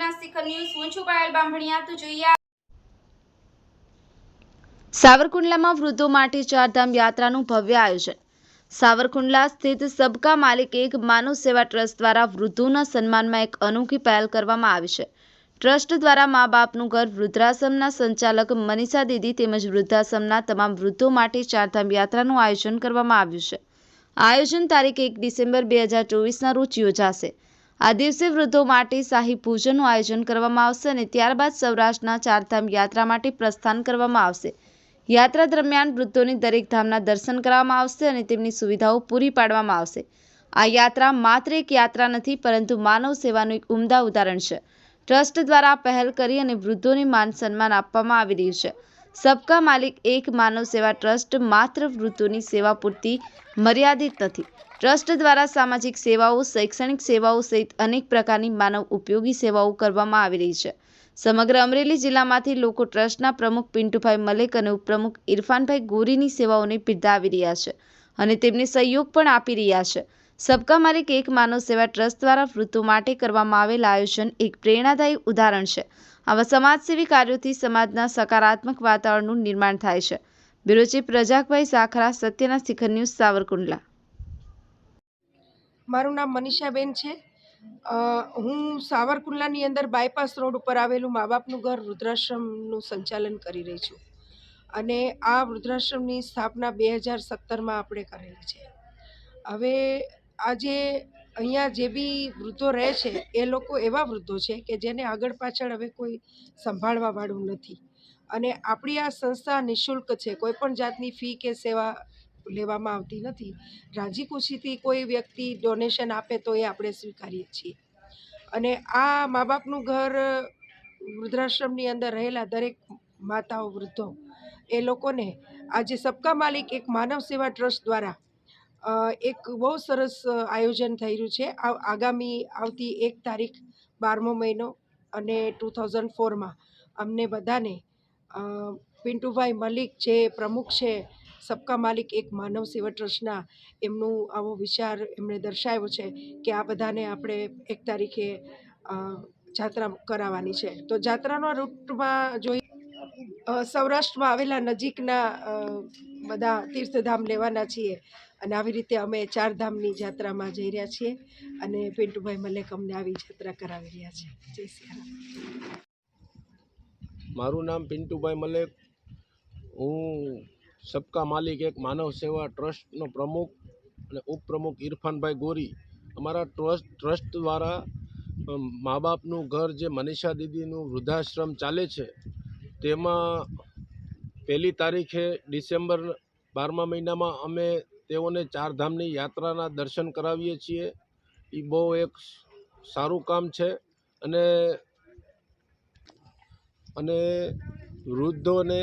સત્યના શિખર ન્યૂઝ હું છું પાયલ બાંભણિયા તો જોઈએ સાવરકુંડલામાં વૃદ્ધો માટે ચારધામ યાત્રાનું ભવ્ય આયોજન। સાવરકુંડલા સ્થિત સબકા માલિક એક માનવ સેવા ટ્રસ્ટ દ્વારા વૃદ્ધોના સન્માનમાં એક અનોખી પહેલ કરવામાં આવી છે। ટ્રસ્ટ દ્વારા મા બાપનું ઘર વૃદ્ધાશ્રમના સંચાલક મનીષા દીદી તેમજ વૃદ્ધાશ્રમના તમામ વૃદ્ધો માટે ચારધામ યાત્રાનું આયોજન કરવામાં આવ્યું છે। આ આયોજન તારીખ 1 ડિસેમ્બર 2024ના રોજ યોજાશે। આ દિવસે વૃદ્ધો માટે શાહી પૂજનનું આયોજન કરવામાં આવશે અને ત્યારબાદ સૌરાષ્ટ્રના ચારધામ યાત્રા માટે પ્રસ્થાન કરવામાં આવશે। યાત્રા દરમિયાન વૃદ્ધોને દરેક ધામના દર્શન કરવામાં આવશે અને તેમની સુવિધાઓ પૂરી પાડવામાં આવશે। આ યાત્રા માત્ર એક યાત્રા નથી પરંતુ માનવ સેવાનું એક ઉમદા ઉદાહરણ છે। ટ્રસ્ટ દ્વારા પહેલ કરી અને વૃદ્ધોને માન સન્માન આપવામાં આવી રહ્યું છે। સબકા માલિક એક માનવ સેવા ટ્રસ્ટ માત્ર વૃદ્ધોની સેવા પૂરતી મર્યાદિત નથી। ટ્રસ્ટ દ્વારા સામાજિક સેવાઓ, શૈક્ષણિક સેવાઓ સહિત અનેક પ્રકારની માનવ ઉપયોગી સેવાઓ કરવામાં આવી રહી છે। સમગ્ર અમરેલી જિલ્લામાંથી લોકો ટ્રસ્ટના પ્રમુખ પિન્ટુભાઈ મલેક અને ઉપપ્રમુખ ઇરફાનભાઈ ગોરીની સેવાઓને બિરદાવી રહ્યા છે અને તેમને સહયોગ પણ આપી રહ્યા છે। સબકા માલિક એક માનવ સેવા ટ્રસ્ટ દ્વારા વૃદ્ધો માટે કરવામાં આવેલ આયોજન એક પ્રેરણાદાયી ઉદાહરણ છે। આવા સમાજસેવી કાર્યોથી સમાજના સકારાત્મક વાતાવરણનું નિર્માણ થાય છે। બ્યુરો ચીફ રજાકભાઈ ઝાખરા, સત્યના શિખર ન્યૂઝ, સાવરકુંડલા। મારું નામ મનીષાબેન છે। હું સાવરકુંડલાની અંદર બાયપાસ રોડ ઉપર આવેલું મા બાપનું ઘર વૃદ્ધાશ્રમનું સંચાલન કરી રહી છું અને આ વૃદ્ધાશ્રમની સ્થાપના 2017માં આપણે કરેલી છે। હવે આજે અહીંયા જે બી વૃદ્ધો રહે છે એ લોકો એવા વૃદ્ધો છે કે જેને આગળ પાછળ હવે કોઈ સંભાળવાવાળું નથી અને આપણી આ સંસ્થા નિઃશુલ્ક છે। કોઈ પણ જાતની ફી કે સેવા લેવામાં આવતી નથી। રાજી ખુશીથી કોઈ વ્યક્તિ ડોનેશન આપે તો એ આપણે સ્વીકારીએ છીએ અને આ મા બાપનું ઘર વૃદ્ધાશ્રમની અંદર રહેલા દરેક માતાઓ, વૃદ્ધો એ લોકોને આજે સબકા માલિક એક માનવ સેવા ટ્રસ્ટ દ્વારા એક બહુ સરસ આયોજન થઈ રહ્યું છે। આગામી આવતી 1 તારીખ 12મો મહિનો અને 2004માં અમને બધાને પિન્ટુભાઈ મલિક જે પ્રમુખ છે સબકા માલિક એક માનવ સેવા ટ્રસ્ટના, એમનું આવો વિચાર એમણે દર્શાવ્યો છે કે આ બધાને આપણે 1 તારીખે જાત્રા કરાવવાની છે। તો જાત્રાના રૂટમાં જોઈએ સૌરાષ્ટ્રમાં આવેલા નજીકના બધા તીર્થધામ લેવાના છીએ અને આવી રીતે અમે 4 ધામની જાત્રામાં જઈ રહ્યા છીએ અને પિન્ટુભાઈ મલેક અમને આવી જાત્રા કરાવી રહ્યા છે। જય શ્રી રામ। મારું નામ પિન્ટુભાઈ મલેક, હું સબકા માલિક એક માનવ સેવા ટ્રસ્ટનો પ્રમુખ અને ઉપપ્રમુખ ઇરફાનભાઈ ગોરી। અમારા ટ્રસ્ટ દ્વારા મા બાપનું ઘર જે મનીષા દીદીનું વૃદ્ધાશ્રમ ચાલે છે તેમાં 1 તારીખે ડિસેમ્બર 12મા મહિનામાં અમે તેઓને 4 ધામની યાત્રાના દર્શન કરાવીએ છીએ। એ બહુ એક સારું કામ છે અને વૃદ્ધોને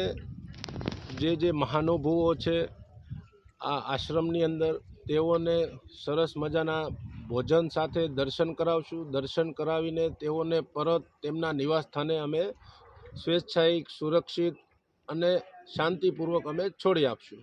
જે મહાનુભાવો છે આ આશ્રમની અંદર તેઓને સરસ મજાના ભોજન સાથે દર્શન કરાવશું। દર્શન કરાવીને તેઓને પરત તેમના નિવાસ સ્થાને અમે સ્વેચ્છાયિક, સુરક્ષિત અને શાંતિપૂર્વક અમે છોડી આપશું।